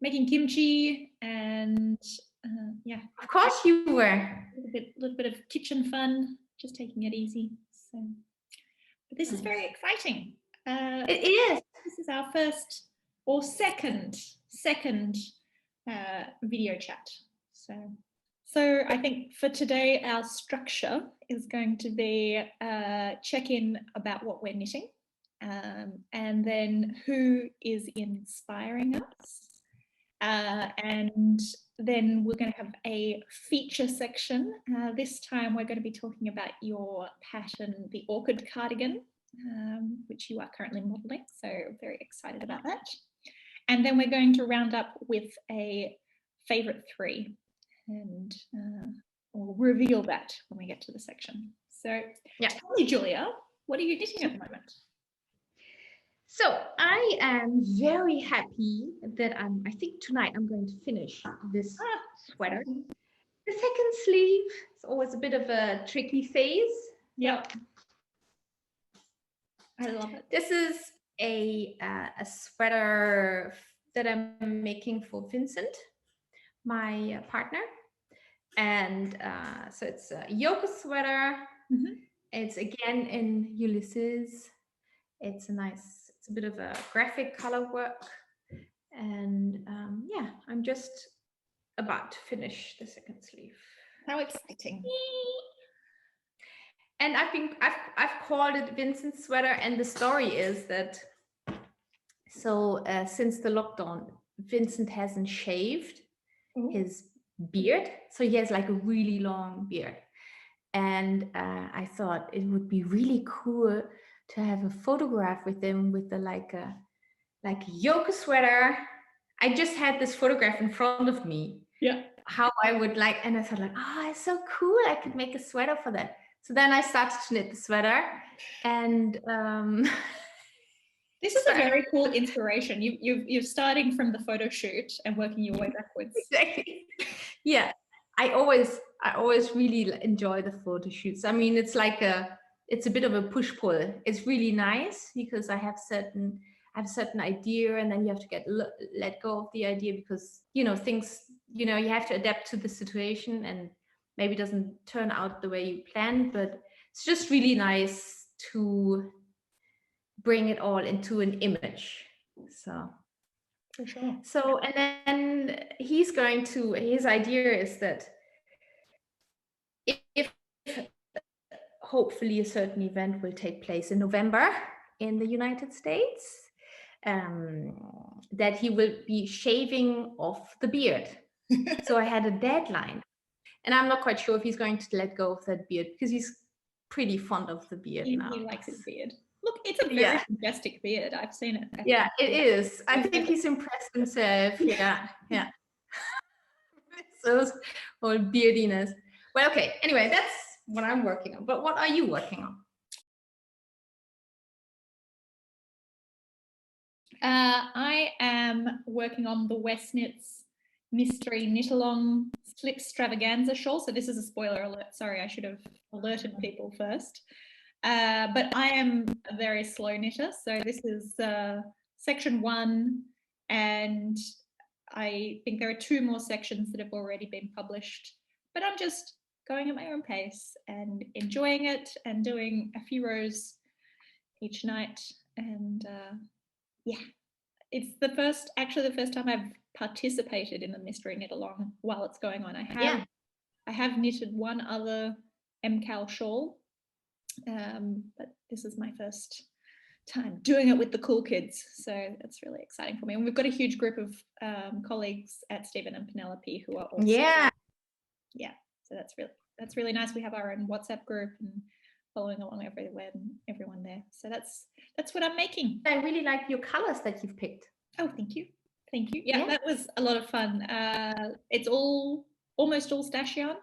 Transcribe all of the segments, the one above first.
making kimchi, and yeah. Of course you were. A little bit of kitchen fun, just taking it easy. So, but this is very exciting. It is. This is our first or second video chat. So I think for today our structure is going to be check-in about what we're knitting, and then who is inspiring us, and then we're going to have a feature section. This time we're going to be talking about your pattern, the orchid cardigan, which you are currently modelling, so very excited about that. And then we're going to round up with a favourite three, and we'll reveal that when we get to the section. So yeah, tell me, Julia, what are you knitting at the moment? So I am very happy that I think tonight I'm going to finish this sweater. The second sleeve is always a bit of a tricky phase. Yep. I love it. This is a sweater that I'm making for Vincent, my partner. And so it's a yoga sweater. Mm-hmm. It's again in Ulysses. It's a bit of a graphic color work. And yeah, I'm just about to finish the second sleeve. How exciting. And I've called it Vincent's sweater, and the story is that since the lockdown, Vincent hasn't shaved his beard, so he has like a really long beard, and I thought it would be really cool to have a photograph with him with the like a yoga sweater. I just had this photograph in front of me. Yeah. How I would like, and I thought like, oh, it's so cool. I could make a sweater for that. So then I started to knit the sweater, and this is a very cool inspiration. You're starting from the photo shoot and working your way backwards. Exactly. Yeah, I always really enjoy the photo shoots. I mean, it's a bit of a push-pull. It's really nice because I have a certain idea, and then you have to let go of the idea because things you have to adapt to the situation, and maybe it doesn't turn out the way you planned, but it's just really nice to bring it all into an image. So for sure. So and then his idea is that if hopefully a certain event will take place in November in the United States, that he will be shaving off the beard. So I had a deadline, and I'm not quite sure if he's going to let go of that beard because he's pretty fond of the beard now. He likes his beard. Look, it's a very majestic beard. I've seen it. Yeah, it is. I think he's impressed himself. Yeah. Those whole beardiness. Well, okay. Anyway, that's what I'm working on. But what are you working on? I am working on the West Knits Mystery Knit Along Slip Stravaganza shawl. So this is a spoiler alert. Sorry, I should have alerted people first. But I am a very slow knitter. So this is section 1, and I think there are 2 more sections that have already been published. But I'm just going at my own pace and enjoying it and doing a few rows each night. And yeah, it's the first time I've participated in the mystery knit along while it's going on. I have knitted one other MKAL shawl, but this is my first time doing it with the cool kids, so that's really exciting for me. And we've got a huge group of colleagues at Stephen and Penelope who are also so that's really nice. We have our own WhatsApp group and following along everywhere and everyone there. So that's what I'm making. I really like your colors that you've picked. Oh, thank you. Yeah, that was a lot of fun. It's almost all stash yarn,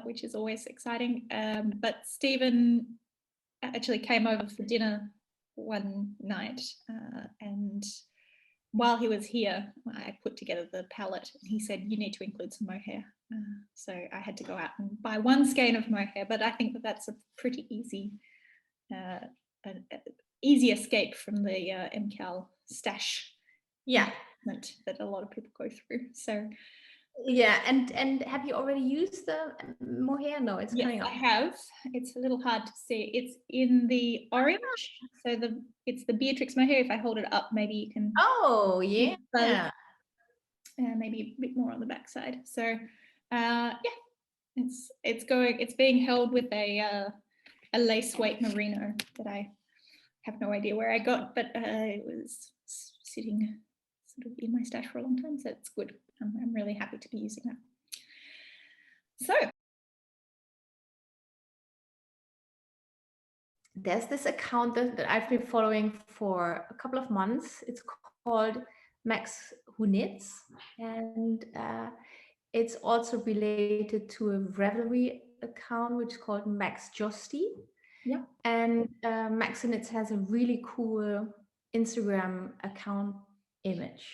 which is always exciting. But Stephen actually came over for dinner one night, and while he was here, I put together the palette, and he said, you need to include some mohair. So I had to go out and buy one skein of mohair, but I think that's a pretty easy escape from the MKAL stash. Yeah, adjustment that a lot of people go through. So Yeah, and have you already used the mohair? No, it's yes, coming up. I have. It's a little hard to see. It's in the orange. So it's the Beatrix mohair. If I hold it up, maybe you can. Oh, yeah. Maybe a bit more on the back side. So yeah, it's being held with a lace weight merino that I have no idea where I got, but it was sitting sort of in my stash for a long time, so it's good. I'm really happy to be using that. So there's this account that I've been following for a couple of months. It's called Max Who Knits, and it's also related to a Ravelry account which is called Max Justy. yeah, and Max Who Knits has a really cool Instagram account image,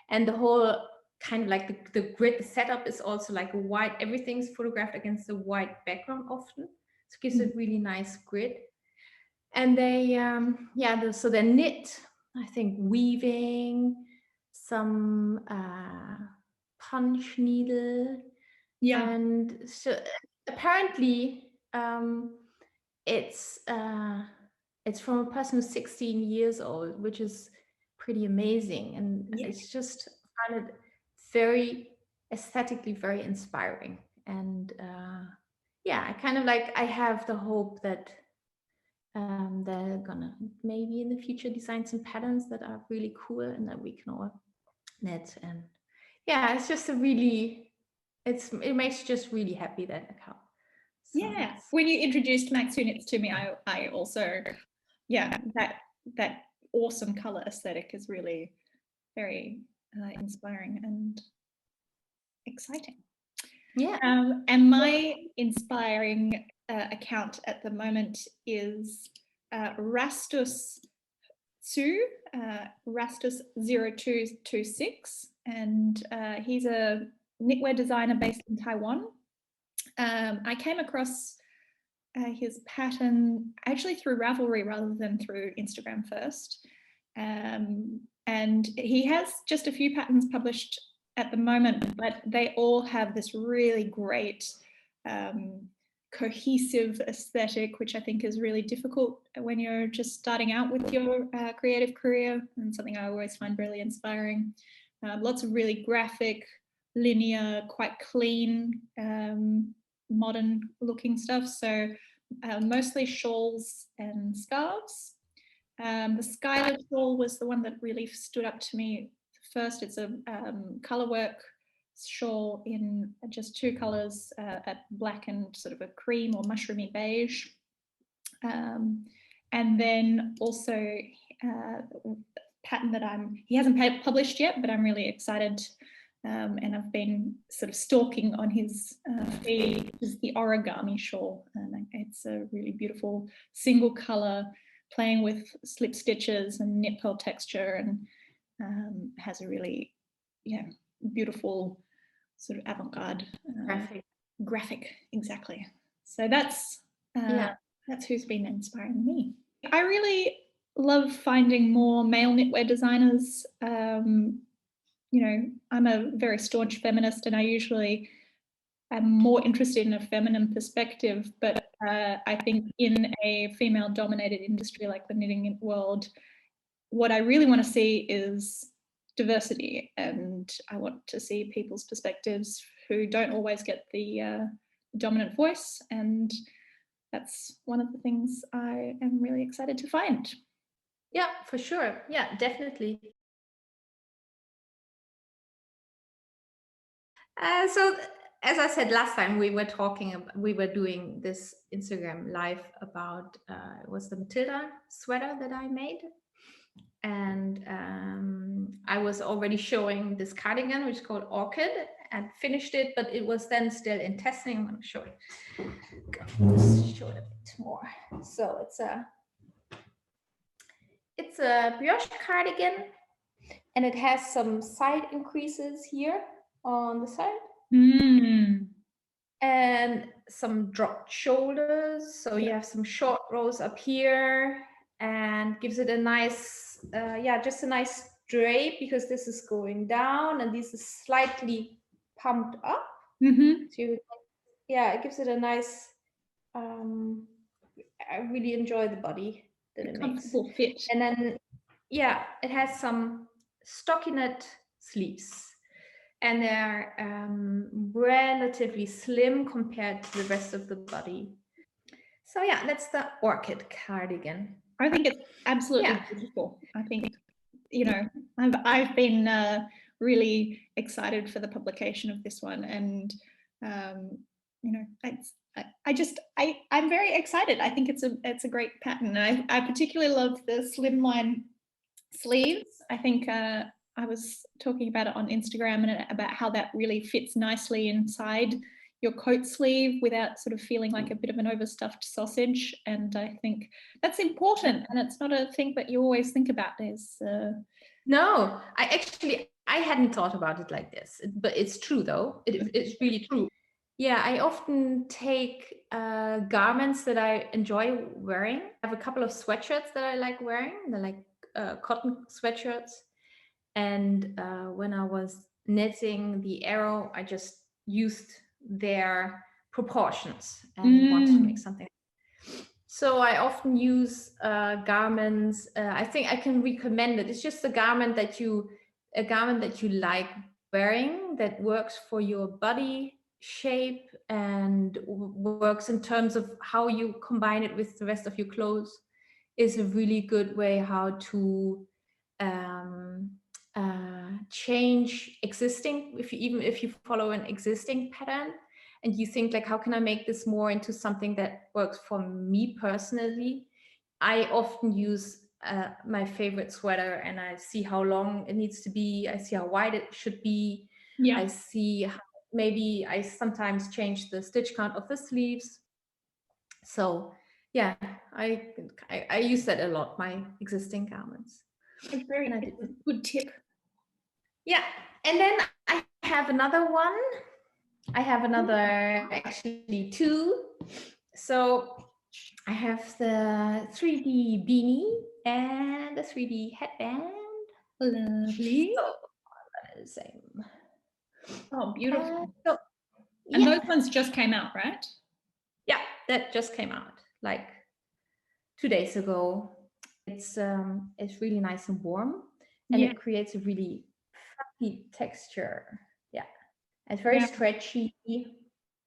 and the whole kind of like the grid setup is also like a white, everything's photographed against a white background often, so it gives a really nice grid. And they so they knit, I think, weaving, some punch needle, yeah, and so apparently it's from a person who's 16 years old, which is pretty amazing, and it's just, I find it very aesthetically very inspiring. And I kind of like, I have the hope that they're gonna maybe in the future design some patterns that are really cool and that we can all knit. And yeah, it's just a really, it makes you just really happy, that account. So yeah. When you introduced Max Who Knits to me, I also, that awesome color aesthetic is really very inspiring and exciting. Yeah. And my inspiring account at the moment is Rastus Rastus 0226, and he's a knitwear designer based in Taiwan. I came across his pattern actually through Ravelry rather than through Instagram first. And he has just a few patterns published at the moment, but they all have this really great cohesive aesthetic, which I think is really difficult when you're just starting out with your creative career, and something I always find really inspiring. Lots of really graphic, linear, quite clean, modern looking stuff. So mostly shawls and scarves. The Skylar shawl was the one that really stood up to me first. It's a color work shawl in just two colors, at black and sort of a cream or mushroomy beige. And then also pattern that he hasn't published yet, but I'm really excited. And I've been sort of stalking on his feed, is the Origami Shawl. And it's a really beautiful single color, playing with slip stitches and knit pearl texture, and has a really beautiful sort of avant-garde graphic, exactly. So that's who's been inspiring me. I really love finding more male knitwear designers. You know, I'm a very staunch feminist, and I usually am more interested in a feminine perspective, but I think in a female-dominated industry like the knitting world, what I really want to see is diversity, and I want to see people's perspectives who don't always get the dominant voice, and that's one of the things I am really excited to find. Yeah, for sure. Yeah, definitely. So as I said last time, we were doing this Instagram live about it was the Matilda sweater that I made, and I was already showing this cardigan, which is called Orchid, and finished it, but it was then still in testing. I'm going to show it. Show it a bit more. So it's a brioche cardigan, and it has some side increases here on the side. And some dropped shoulders, so you have some short rows up here, and gives it a nice just a nice drape because this is going down and this is slightly pumped up. Mm-hmm. So yeah, it gives it a nice, I really enjoy the body that it makes. Comfortable fit. And then, yeah, it has some stockinette sleeves. And they're relatively slim compared to the rest of the body. So yeah, that's the orchid cardigan. I think it's absolutely beautiful. I think, you know, I've been really excited for the publication of this one, and you know, I'm very excited. I think it's a great pattern. I particularly love the slimline sleeves. I think I was talking about it on Instagram and about how that really fits nicely inside your coat sleeve without sort of feeling like a bit of an overstuffed sausage. And I think that's important, and it's not a thing that you always think about. No, I hadn't thought about it like this, but it's true though. It's really true. Yeah, I often take garments that I enjoy wearing. I have a couple of sweatshirts that I like wearing. They're like cotton sweatshirts. And when I was knitting the arrow, I just used their proportions and wanted to make something. So I often use garments. I think I can recommend it. It's just a garment that you like wearing, that works for your body shape and works in terms of how you combine it with the rest of your clothes. Is a really good way how to change existing, if you follow an existing pattern and you think like, how can I make this more into something that works for me personally? I often use my favorite sweater and I see how long it needs to be. I see how wide it should be. Yeah. I see how maybe I sometimes change the stitch count of the sleeves. So yeah, I use that a lot, my existing garments. It's a good tip. Yeah, and then I have another one. I have actually two. So I have the 3D beanie and the 3D headband. Lovely. So the same. Oh, beautiful. And those ones just came out, right? Yeah, that just came out like 2 days ago. It's really nice and warm, and it creates a really fluffy texture. Yeah, it's very stretchy.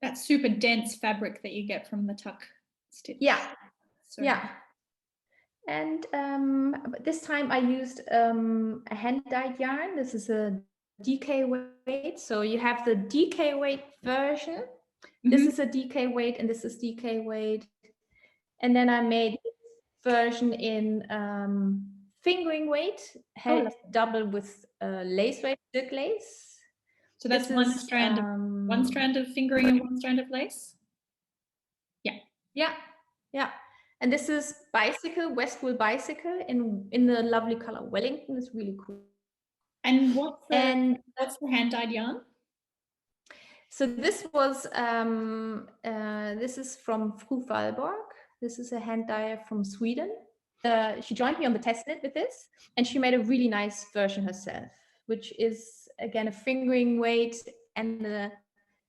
That super dense fabric that you get from the tuck stitch. Yeah, yeah. And this time I used a hand-dyed yarn. This is a DK weight. So you have the DK weight version. This is a DK weight, and this is DK weight. And then I made version in fingering weight, held double with lace weight, silk lace. So that's one strand of fingering and one strand of lace. Yeah. And this is bicycle, Westwool bicycle in the lovely color Wellington. It's really cool. And what's the hand-dyed yarn? So this was this is from Fru Valborg. This is a hand dyer from Sweden. She joined me on the test knit with this, and she made a really nice version herself, which is again a fingering weight and a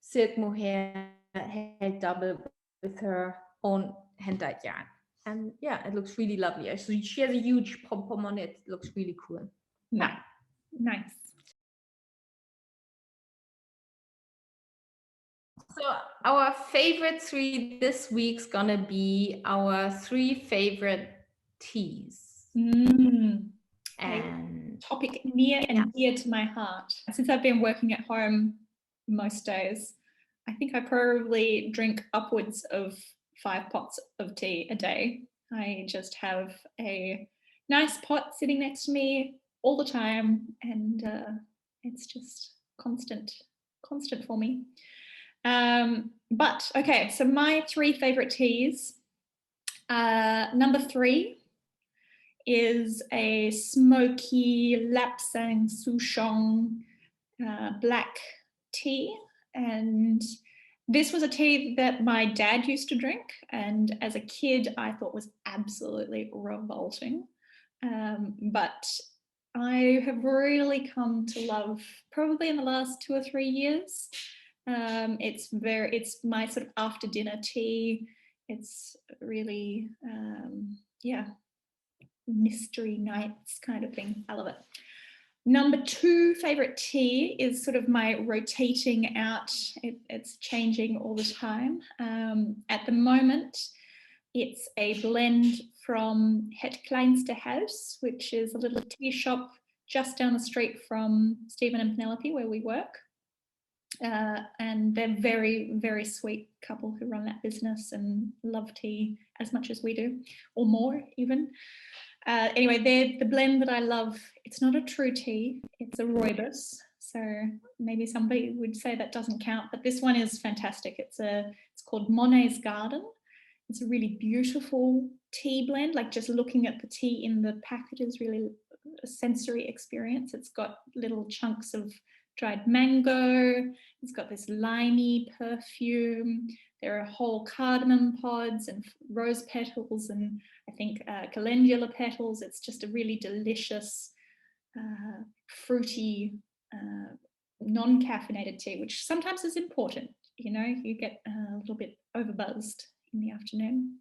silk mohair held double with her own hand dyed yarn. And yeah, it looks really lovely. So she has a huge pom-pom on it. It looks really cool. Nice. So our favorite three this week's gonna be our 3 favorite teas. And topic near and dear to my heart. Since I've been working at home most days, I think I probably drink upwards of 5 pots of tea a day. I just have a nice pot sitting next to me all the time, and it's just constant for me. But okay, so my 3 favorite teas. Number 3 is a smoky Lapsang Souchong black tea, and this was a tea that my dad used to drink, and as a kid I thought was absolutely revolting, but I have really come to love probably in the last 2 or 3 years. It's my sort of after dinner tea. It's really, yeah, mystery nights kind of thing. I love it. Number 2 favorite tea is sort of my rotating out. It's changing all the time. At the moment, it's a blend from Het Kleinste Huis, which is a little tea shop just down the street from Stephen and Penelope, where we work. And they're very, very sweet couple who run that business and love tea as much as we do, or more even. Anyway, they're the blend that I love. It's not a true tea, it's a rooibos. So maybe somebody would say that doesn't count, but this one is fantastic. It's called Monet's Garden. It's a really beautiful tea blend. Like just looking at the tea in the packet is really a sensory experience. It's got little chunks of dried mango. It's got this limey perfume. There are whole cardamom pods and rose petals and I think calendula petals. It's just a really delicious, fruity, non-caffeinated tea, which sometimes is important. You know, you get a little bit overbuzzed in the afternoon.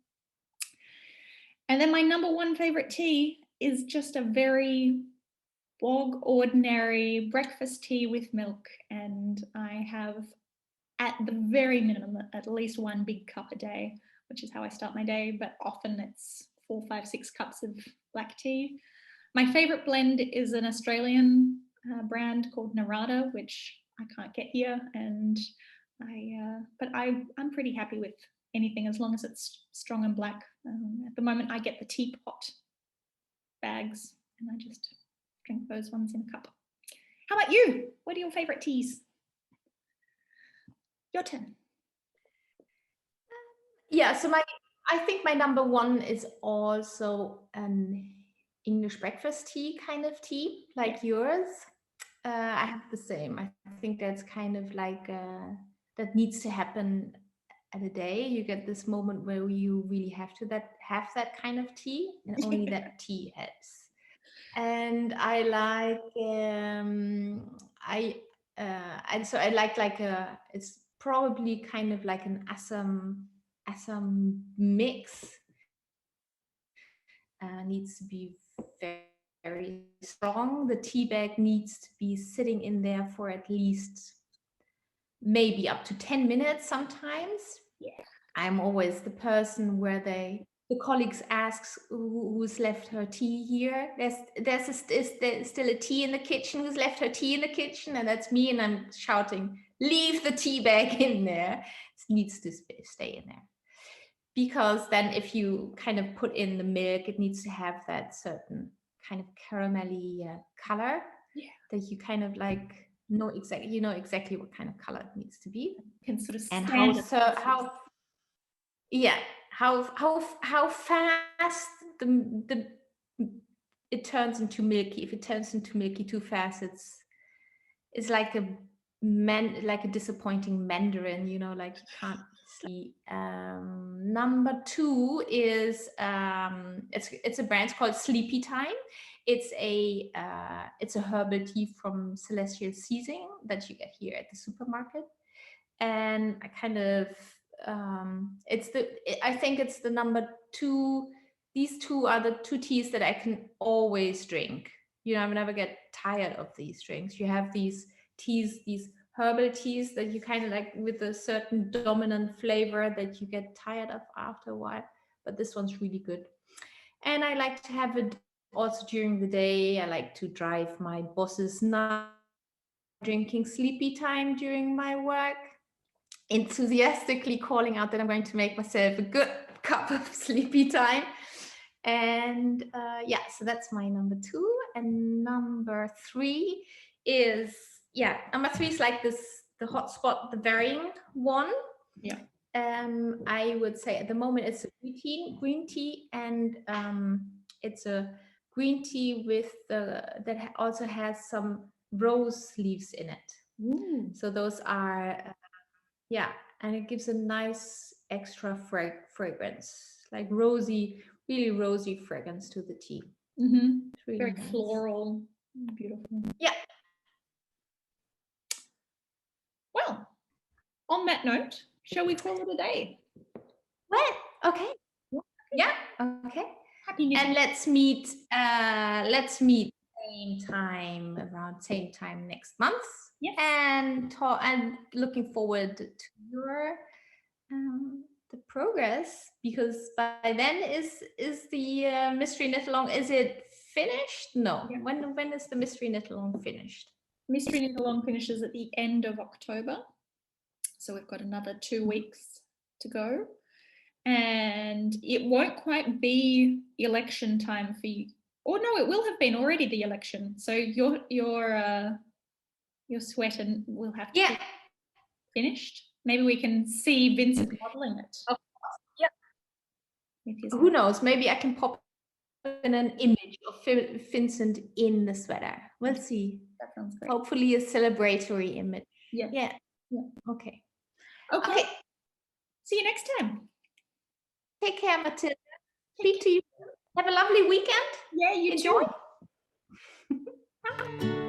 And then my number 1 favorite tea is just a very bog ordinary breakfast tea with milk, and I have at the very minimum at least 1 big cup a day, which is how I start my day, but often it's 4, 5, 6 cups of black tea. My favorite blend is an Australian brand called Narada, which I can't get here, and I'm pretty happy with anything as long as it's strong and black. At the moment I get the teapot bags and I just drink those ones in a cup. How about you? What are your favorite teas? Your turn. Yeah, so I think my number 1 is also an English breakfast tea kind of tea, like yours. I have the same. I think that's kind of like that needs to happen at a day. You get this moment where you really have that kind of tea, and only that tea helps. And I like and so I like it's probably kind of like an Assam mix. Needs to be very strong. The tea bag needs to be sitting in there for at least maybe up to 10 minutes sometimes. Yeah. I'm always the person where the colleagues asks who's left her tea here. There's still a tea in the kitchen. Who's left her tea in the kitchen? And that's me, and I'm shouting, leave the tea bag in there. It needs to stay in there. Because then if you kind of put in the milk, it needs to have that certain kind of caramelly color that you kind of like know exactly what kind of color it needs to be. You can sort of and how fast it turns into milky. If it turns into milky too fast, it's like a disappointing mandarin, like you can't see. Number 2 is it's a brand called Sleepy Time. It's a herbal tea from Celestial Seizing that you get here at the supermarket, and I kind of I think it's the number 2. These 2 are the 2 teas that I can always drink. I never get tired of these drinks. You have these teas, these herbal teas that you kind of like with a certain dominant flavor that you get tired of after a while, but this one's really good. And I like to have it also during the day. I like to drive my boss's nuts drinking Sleepy Time during my work, enthusiastically calling out that I'm going to make myself a good cup of Sleepy Time. And so that's my number 2. And number 3 is like the hotspot, the varying one. Yeah. I would say at the moment it's a green tea, and it's a green tea with that also has some rose leaves in it. Ooh. So those are and it gives a nice extra fragrance, like really rosy fragrance to the tea. Mm-hmm. Really Very nice. floral, Beautiful. Yeah. Well, on that note, shall we call it a day? Well, okay. Yeah. Okay. Happy knitting. And let's meet same time, around same time next month. Yes. And looking forward to your the progress, because by then is the mystery knit along, is it finished? No. Yeah. When is the mystery knit along finished? Mystery knit along finishes at the end of October, so we've got another 2 weeks to go, and it won't quite be election time for you. Or no, it will have been already the election. So your sweater will have to be finished. Maybe we can see Vincent modeling it. Of course. Yeah. Who knows? Maybe I can pop in an image of Vincent in the sweater. We'll see. That sounds great. Hopefully a celebratory image. Yeah. Yeah. Yeah. Okay. Okay. See you next time. Take care, Matilda. Speak to you. Have a lovely weekend. Yeah, you Enjoy. too.